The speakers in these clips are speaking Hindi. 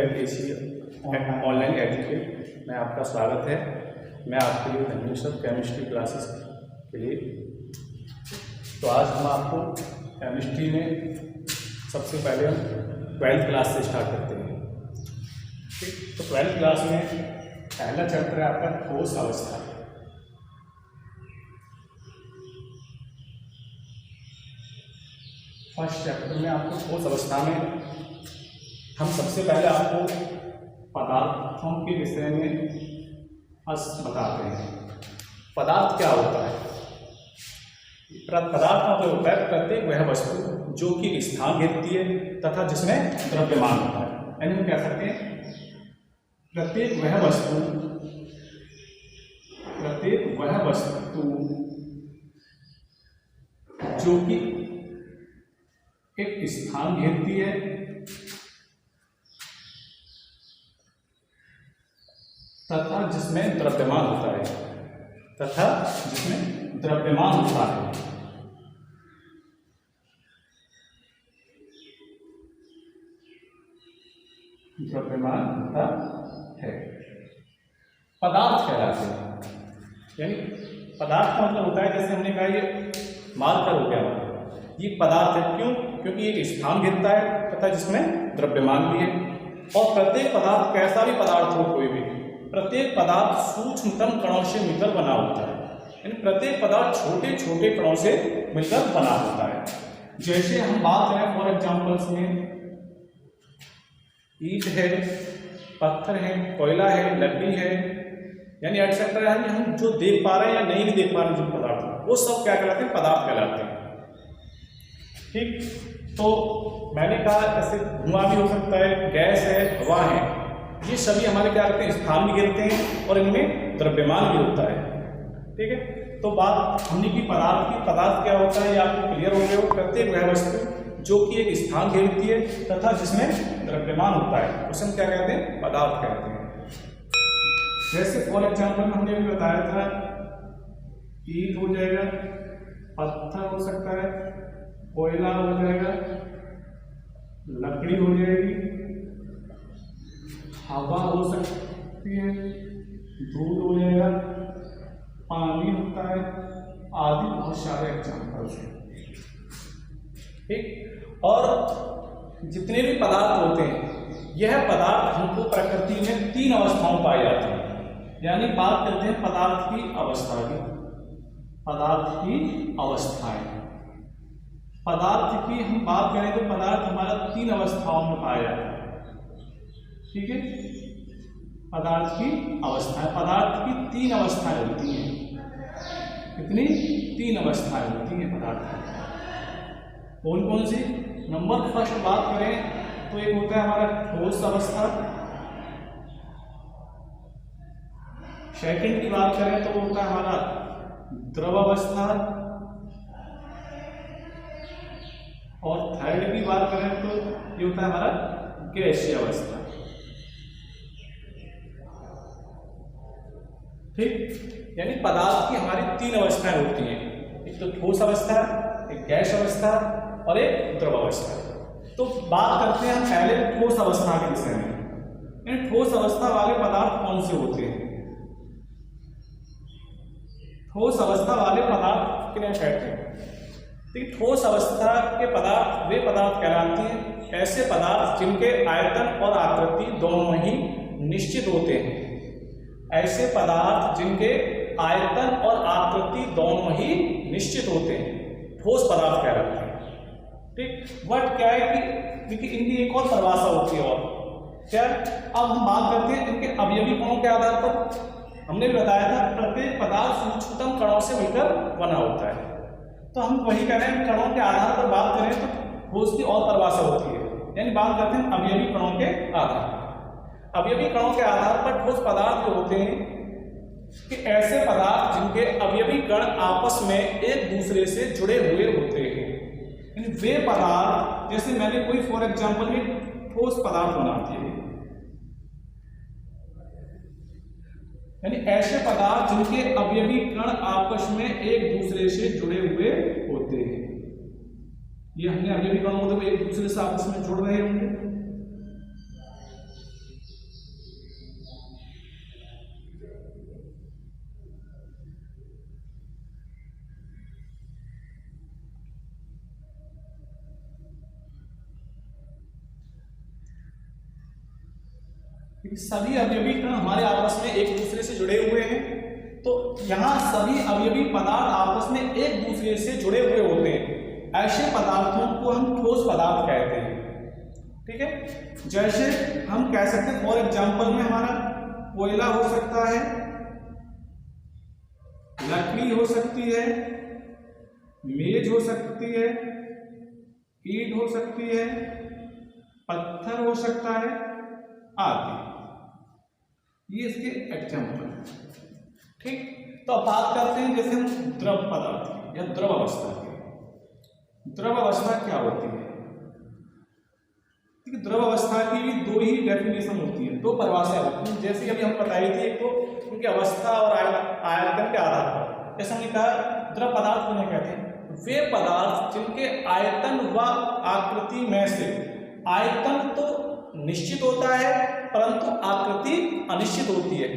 APSC ऑनलाइन एजुकेट में आपका स्वागत है। मैं आपके लिए धन्यवाद सर केमिस्ट्री क्लासेस के लिए। तो आज हम आपको केमिस्ट्री में सबसे पहले हम 12th क्लास से स्टार्ट करते हैं। ठीक, तो 12th क्लास में पहला चैप्टर है आपका ठोस अवस्था। फर्स्ट चैप्टर में आपको ठोस अवस्था में हम सबसे पहले आपको पदार्थों के विषय में बताते हैं। पदार्थ क्या होता है? पदार्थ का मतलब होता है प्रत्येक वह वस्तु जो कि स्थान घेरती है तथा जिसमें द्रव्यमान होता है। यानी हम कह सकते हैं प्रत्येक वह वस्तु जो कि एक स्थान घेरती है तथा जिसमें द्रव्यमान होता है पदार्थ कहलाते हैं। यानी पदार्थ का मतलब होता है, जैसे हमने कहा ये मार्कर हो गया, ये पदार्थ है। क्यों? क्योंकि एक स्थान घेरता है तथा जिसमें द्रव्यमान भी है। और प्रत्येक पदार्थ, कैसा भी पदार्थ हो, कोई भी प्रत्येक पदार्थ सूक्ष्मतम कणों से मिलकर बना होता है। यानी प्रत्येक पदार्थ छोटे छोटे कणों से मिलकर बना होता है। जैसे हम बात करें फॉर एग्जाम्पल्स में, ईंट है, पत्थर है, कोयला है, लकड़ी है, यानी एक्सेट्रा है। हम जो देख पा रहे हैं या नहीं भी देख पा रहे हैं जो पदार्थ, वो सब क्या कहलाते हैं? पदार्थ कहलाते हैं। ठीक, तो मैंने कहा ऐसे धुआं भी हो सकता है, गैस है, हवा है, ये सभी हमारे क्या करते हैं? स्थान भी घेरते हैं और इनमें द्रव्यमान भी होता है। ठीक है, तो बात हमने की पदार्थ की। पदार्थ क्या होता है ये आपको क्लियर हो गया हो। प्रत्येक वह वस्तु जो कि एक स्थान घेरती है तथा जिसमें द्रव्यमान होता है उसे हम क्या कहते हैं? पदार्थ कहते हैं। जैसे फॉर एग्जाम्पल हमने भी बताया था, ईंट हो जाएगा, पत्थर हो सकता है, कोयला हो जाएगा, लकड़ी हो जाएगी, हवा हो सकती है, दूध हो जाएगा, पानी होता है, आदि बहुत सारे एग्जाम्पल्स हैं। ठीक, और जितने भी पदार्थ होते हैं, यह पदार्थ हमको प्रकृति में 3 अवस्थाओं पाए जाते हैं। यानी बात करते हैं पदार्थ की अवस्था की। पदार्थ की अवस्थाएं, पदार्थ की हम बात करें तो पदार्थ हमारा 3 अवस्थाओं में पाया जाता है। ठीक है, पदार्थ की अवस्थाएं, पदार्थ की 3 अवस्थाएं होती हैं। कितनी? 3 अवस्थाएं होती हैं पदार्थ की। कौन कौन सी? नंबर फर्स्ट बात करें तो एक होता है हमारा ठोस अवस्था। सेकंड की बात करें तो वो होता है हमारा द्रव अवस्था। और थर्ड की बात करें तो ये होता है हमारा गैसीय अवस्था। ठीक, यानी पदार्थ की हमारी 3 अवस्थाएं होती हैं। एक तो ठोस अवस्था, एक गैस अवस्था और एक द्रव अवस्था। तो बात करते हैं हम पहले ठोस अवस्था के विषय में। इन ठोस अवस्था वाले पदार्थ कौन से होते हैं? ठोस अवस्था वाले पदार्थ किन्हें कहते हैं? ठोस अवस्था के पदार्थ वे पदार्थ कहलाते हैं ऐसे पदार्थ जिनके आयतन और आकृति दोनों ही निश्चित होते हैं। ऐसे पदार्थ जिनके आयतन और आकृति दोनों ही निश्चित होते हैं ठोस पदार्थ कहलाते हैं। ठीक, बट क्या है कि देखिए इनकी एक और परिभाषा होती है। और क्या? अब हम बात करते हैं इनके अवयवी कणों के आधार पर। हमने भी बताया था प्रत्येक पदार्थ सूक्ष्मतम कणों से मिलकर बना होता है। तो हम वही कह रहे हैं, कणों के आधार पर बात करें तो ठोस की और परिभाषा होती है। यानी बात करते हैं अवयवी कणों के आधार पर। अवयवी कणों के आधार पर ठोस पदार्थ जो होते हैं कि ऐसे पदार्थ जिनके अवयवी कण आपस में एक दूसरे से जुड़े हुए होते हैं। यानी वे पदार्थ, जैसे मैंने कोई फॉर एग्जांपल में ठोस पदार्थ बना दिए, यानी ऐसे पदार्थ जिनके अवयवी कण आपस में एक दूसरे से जुड़े हुए होते हैं। ये हमने अवयवी कणों को एक दूसरे से आपस में जुड़ रहे होंगे। सभी अवयवी कण हमारे आपस में एक दूसरे से जुड़े हुए हैं, तो यहाँ सभी अवयवी पदार्थ आपस में एक दूसरे से जुड़े हुए होते हैं। ऐसे पदार्थों को हम ठोस पदार्थ कहते हैं। ठीक है, जैसे हम कह सकते हैं फॉर एग्जाम्पल में हमारा कोयला हो सकता है, लकड़ी हो सकती है, मेज हो सकती है, ईंट हो सकती है, पत्थर हो सकता है आदि। ये इसके एग्जाम्पल है। ठीक, तो अब बात करते हैं जैसे हम द्रव पदार्थ की या द्रव अवस्था की। द्रव अवस्था क्या होती है? द्रव अवस्था की भी दो ही डेफिनेशन होती है, दो परिभाषाएं होती हैं। जैसे अभी हम बताई थी, एक तो उनकी अवस्था और आयतन के आधार पर। जैसे हमने कहा द्रव पदार्थ को कहते हैं वे पदार्थ जिनके आयतन व आकृति में से आयतन तो निश्चित होता है परंतु आकृति अनिश्चित होती है।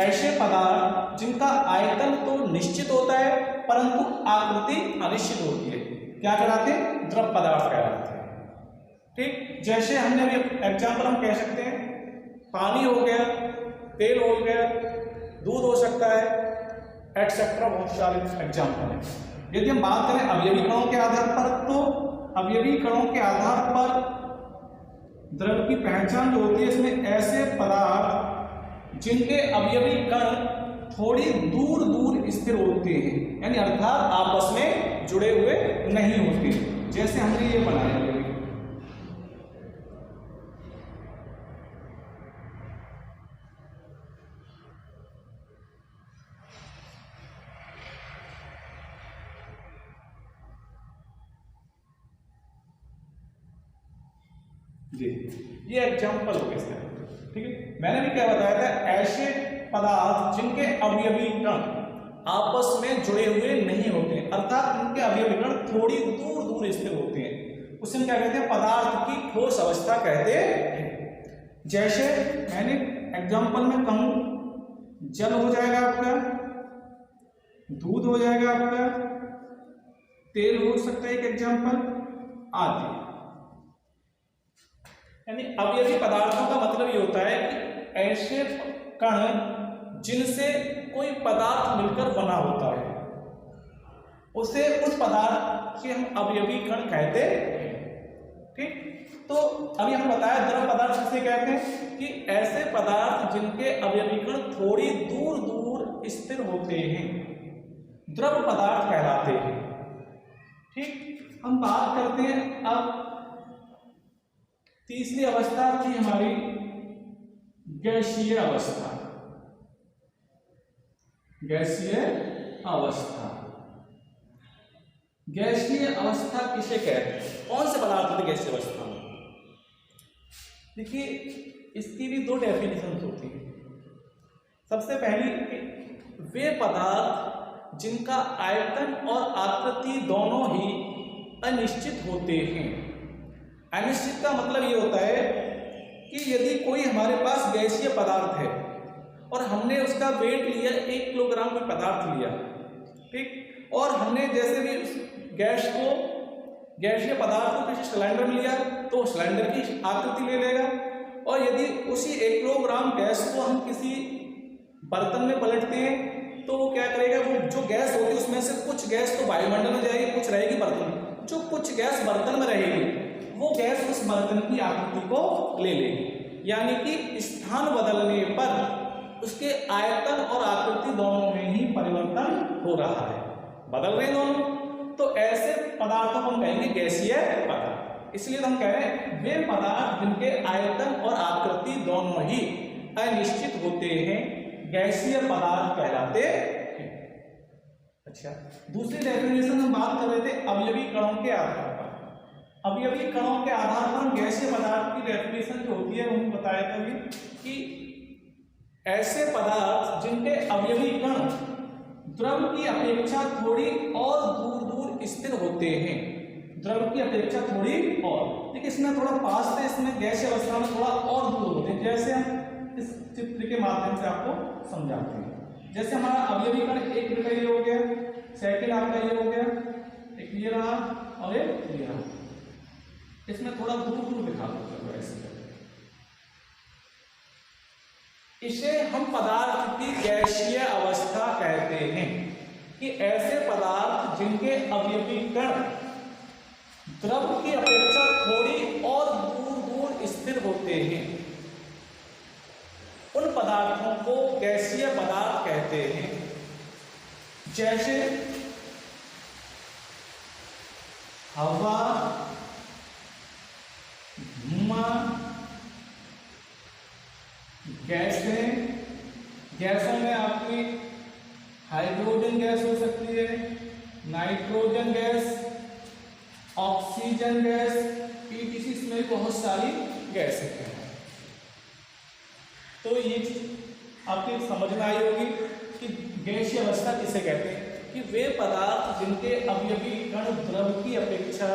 ऐसे पदार्थ जिनका आयतन तो निश्चित होता है परंतु आकृति अनिश्चित होती है क्या कहलाते हैं? द्रव पदार्थ कहलाते हैं। ठीक, जैसे हमने अभी एग्जाम्पल हम कह सकते हैं पानी हो गया, तेल हो गया, दूध हो सकता है, एक्सेट्रा, बहुत सारे एग्जाम्पल हैं। यदि हम बात करें अवयवी कणों के आधार पर, तो अवयवी कणों के आधार पर द्रव की पहचान जो होती है, इसमें ऐसे पदार्थ जिनके अवयवी कण थोड़ी दूर दूर स्थिर होते हैं, यानी अर्थात आपस में जुड़े हुए नहीं होते। जैसे हमने ये बनाया है, जी, ये एग्जाम्पल हो गया। ठीक है, मैंने भी क्या बताया था, ऐसे पदार्थ जिनके अवयवी कण आपस में जुड़े हुए नहीं होते, अर्थात उनके अवयवी कण थोड़ी दूर दूर स्थिर होते हैं, उसे हम क्या कहते हैं? पदार्थ की ठोस अवस्था कहते हैं। जैसे मैंने एग्जाम्पल में कहूं, जल हो जाएगा आपका, दूध हो जाएगा आपका, तेल हो सकता है एक एग्जाम्पल आदि। यानी अवयवी पदार्थों का मतलब ये होता है कि ऐसे कण जिनसे कोई पदार्थ मिलकर बना होता है, उसे उस पदार्थ के हम अवयवी कण कहते हैं। ठीक, तो अभी हम बताया द्रव पदार्थ किसे कहते हैं कि ऐसे पदार्थ जिनके अवयवी कण थोड़ी दूर दूर स्थिर होते हैं, द्रव पदार्थ कहलाते हैं। ठीक, हम बात करते हैं अब तीसरी अवस्था थी हमारी गैसीय अवस्था। गैसीय अवस्था, गैसीय अवस्था किसे कहते हैं? कौन से पदार्थ होते गैसीय अवस्था में? देखिए, इसकी भी दो डेफिनेशन होती है। सबसे पहली, वे पदार्थ जिनका आयतन और आकृति दोनों ही अनिश्चित होते हैं। अनिश्चित का मतलब ये होता है कि यदि कोई हमारे पास गैसीय पदार्थ है और हमने उसका वेट लिया 1 किलोग्राम कोई पदार्थ लिया, ठीक, और हमने जैसे भी गैस को, गैसीय पदार्थ को किसी सिलेंडर में लिया तो सिलेंडर की आकृति ले लेगा, और यदि उसी 1 किलोग्राम गैस को हम किसी बर्तन में पलटते हैं तो वो क्या करेगा, वो जो गैस होगी उसमें से कुछ गैस तो वायुमंडल में जाएगी, कुछ रहेगी बर्तन में। जो कुछ गैस बर्तन में रहेगी वो गैस उस बर्तन की आकृति को ले लेगी, यानी कि स्थान बदलने पर उसके आयतन और आकृति दोनों में ही परिवर्तन हो रहा है, बदल रहे दोनों। तो ऐसे पदार्थों को हम कहेंगे गैसीय पदार्थ। इसलिए हम कह रहे हैं वे पदार्थ जिनके आयतन और आकृति दोनों ही अनिश्चित होते हैं गैसीय पदार्थ कहलाते हैं। अच्छा, दूसरी डेफिनेशन हम बात कर रहे थे अवयवी कणों के आधार पर। अवयवी कणों के आधार पर हम गैसीय पदार्थ की डेफिनेशन जो होती है वो हम बताया था भी कि ऐसे पदार्थ जिनके अवयवी कण द्रव की अपेक्षा थोड़ी और दूर दूर स्थिर होते हैं, द्रव की अपेक्षा थोड़ी और, लेकिन इसमें थोड़ा पास है, इसमें गैसीय अवस्था में थोड़ा और दूर होते हैं। जैसे हम इस चित्र के माध्यम से आपको समझाते हैं। जैसे हमारा अवयवी कण एक मिनट ये हो गया, सेकंड आपका ये हो गया, एक ये रहा और एक ये रहा, इसमें थोड़ा दूर दूर दिखा दो ऐसे। इसे हम पदार्थ की गैसीय अवस्था कहते हैं कि ऐसे पदार्थ जिनके अवयवी कण द्रव की अपेक्षा थोड़ी और दूर दूर स्थिर होते हैं, उन पदार्थों को गैसीय पदार्थ कहते हैं। जैसे हवा, धुआं, गैसें। गैसों में आपकी हाइड्रोजन गैस हो सकती है, nitrogen gas, oxygen gas, PTC, इसमें बहुत सारी गैसें हैं। तो ये चीज आपकी समझ में आई होगी कि गैसीय अवस्था किसे कहते हैं, कि वे पदार्थ जिनके अवयवी कण द्रव की अपेक्षा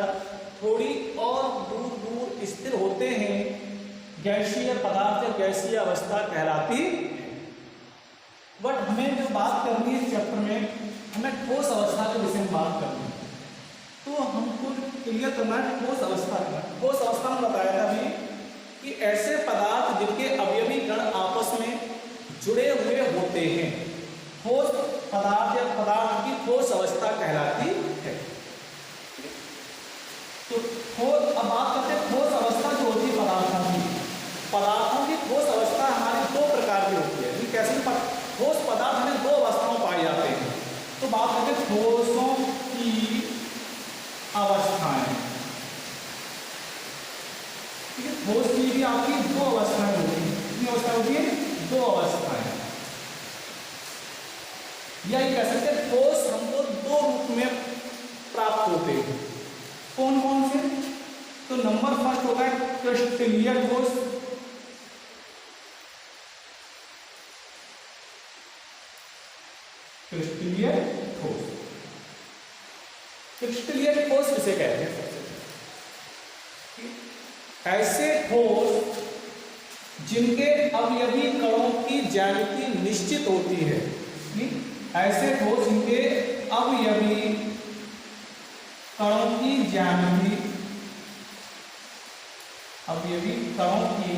थोड़ी और दूर दूर स्थिर होते हैं, गैसीय पदार्थ या गैसीय अवस्था कहलाती है। बट हमें जो बात करनी है चैप्टर में, हमें ठोस अवस्था के विषय में बात करनी है, तो हमको क्लियर करना है ठोस अवस्था का। ठोस अवस्था में बताया था अभी कि ऐसे पदार्थ जिनके अवयवी कण आपस में जुड़े हुए होते हैं, ठोस पदार्थ या पदार्थ की ठोस अवस्था कहलाती है। तो ठोस, अब बात करते हैं ठोस अवस्था जो होती है पदार्थों की ठोस अवस्था हमारी दो प्रकार की होती है। कैसे ठोस पदार्थ हमें दो अवस्थाओं में पाए जाते हैं। तो बात करते हैं ठोसों की अवस्थाएं। ठीक है, ठोस की भी आपकी दो अवस्थाएं होती हैं। कितनी अवस्था होती है? दो अवस्थाएं। या ये कह सकते हैं ठोस हमको दो रूप में प्राप्त होते हैं। कौन कौन से? तो नंबर फर्स्ट होता है क्रिस्टलीय ठोस। क्रिस्टलीय ठोस, क्रिस्टलीय ठोस किसे कहते हैं? ऐसे ठोस जिनके अवयवी कणों की ज्यामिति निश्चित होती है। ऐसे ठोस जिनके अवयवी कणों की ज्यामिति, अवयवी कणों की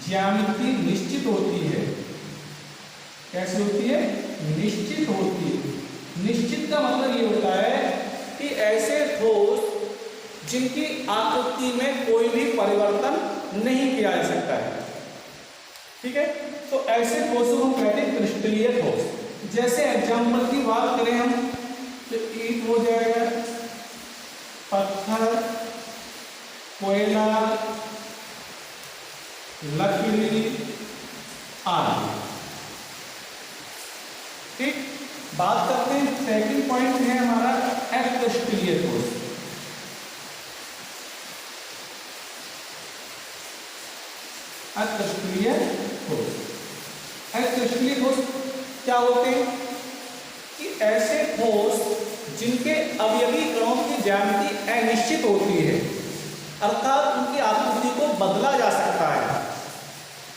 ज्यामिति निश्चित होती है। कैसे होती है? निश्चित होती है। निश्चित का मतलब ये होता है कि ऐसे ठोस जिनकी आकृति में कोई भी परिवर्तन नहीं किया जा सकता है। ठीक है, तो ऐसे ठोसों को हम कहते हैं क्रिस्टलीय ठोस। जैसे एग्जाम्पल की बात करें हम, तो ईंट हो जाएगा, पत्थर, कोयला, लकड़ी आदि। ठीक, बात करते हैं सेकंड पॉइंट है हमारा अक्रिस्टलीय ठोस। अक्रिस्टलीय ठोस, अक्रिस्टलीय ठोस क्या होते हैं? कि ऐसे ठोस जिनके अवयवी कणों की ज्यामिति अनिश्चित होती है, अर्थात उनकी आकृति को बदला जा सकता है।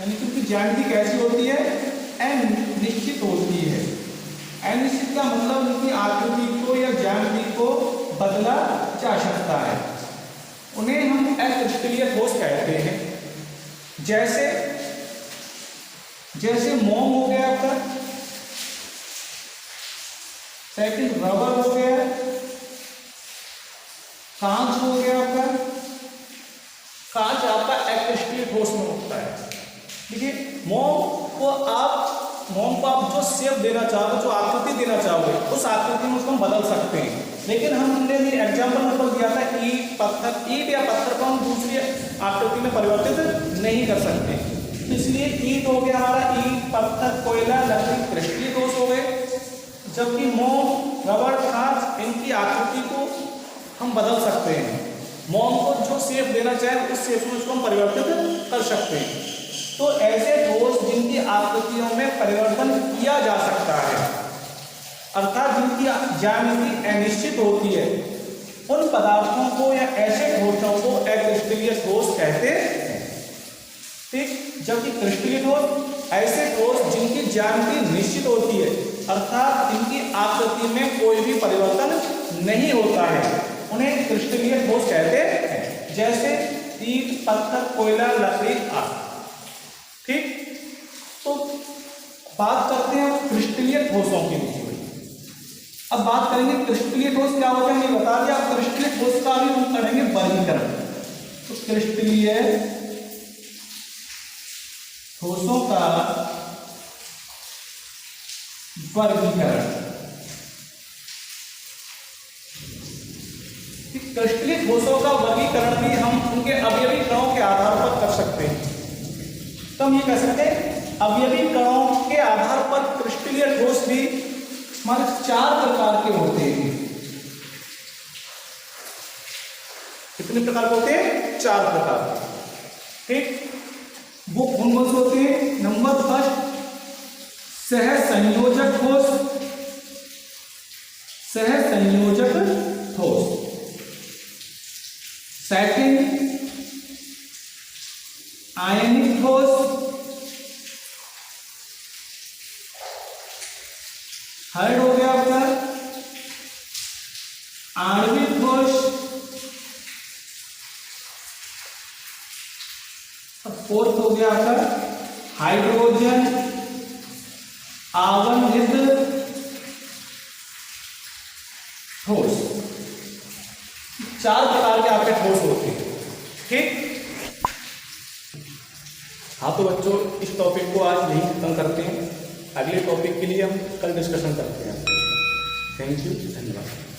यानी कि उनकी ज्यामिति कैसी होती है? अनिश्चित होती है। अनिश्चित का मतलब उनकी आकृति को या ज्यामिति को बदला जा सकता है। उन्हें हम अक्रिस्टलीय ठोस कहते हैं। जैसे जैसे मोम हो गया आपका, सेकंड रबर हो गया, कांच हो गया आपका। कांच आपका अक्रिस्टलीय ठोस में होता है। देखिए, मोम को आप जो शेप देना चाहोगे, जो आकृति देना चाहोगे, उस आकृति में उसको हम बदल सकते हैं। लेकिन हमने भी एग्जाम्पल नंबर दिया था ईंट, पत्थर, ईंट या पत्थर को हम दूसरी आकृति में परिवर्तित नहीं कर सकते। इसलिए ईंट हो गया हमारा, ईंट, पत्थर, कोयला, लकड़ी क्रिस्टलीय ठोस हो गए। जबकि मोम, रबर, कांच, इनकी आकृति को हम बदल सकते हैं। मोम को जो शेप देना चाहे उस शेप में उसको हम परिवर्तित कर सकते हैं। तो ऐसे ठोस जिनकी आकृतियों में परिवर्तन किया जा सकता है, अर्थात जिनकी ज्यामिति अनिश्चित होती है, उन पदार्थों को या ऐसे ठोसों को अक्रिस्टलीय ठोस कहते हैं। ठीक, जबकि क्रिस्टलीय ठोस ऐसे ठोस जिनकी ज्यामिति निश्चित होती है, अर्थात इनकी आकृति में कोई भी परिवर्तन नहीं होता है, उन्हें क्रिस्टलीय ठोस कहते हैं। जैसे ईंट, पत्थर, कोयला, लकड़ी आदि। ठीक, बात करते हैं क्रिस्टलीय ठोसों की। अब बात करेंगे क्रिस्टलीय ठोस क्या होता है, ये बता दिया। अब क्रिस्टलीय ठोस का भी हम करेंगे वर्गीकरण। तो क्रिस्टलीय ठोसों का वर्गीकरण। क्रिस्टलीय ठोसों का वर्गीकरण भी हम उनके अवयवी कणों के आधार पर कर सकते हैं। तो हम ये कह सकते हैं अवयवी कणों के आधार पर क्रिस्टलीय ठोस भी हमारे 4 प्रकार के होते हैं। कितने प्रकार के होते हैं? 4 प्रकार। ठीक, वो कौन कौन से होते हैं? नंबर फर्स्ट, सहसंयोजक ठोस। सहसंयोजक ठोस। सेकंड, आयनिक ठोस। थर्ड हो गया आपका आणविक ठोस। अब फोर्थ हो गया आपका हाइड्रोजन आवंधित ठोस। 4 प्रकार के आपके ठोस होते हैं। ठीक, हाँ तो बच्चों इस टॉपिक को आज यहीं खत्म करते हैं। अगले टॉपिक के लिए हम कल डिस्कशन करते हैं। थैंक यू, धन्यवाद।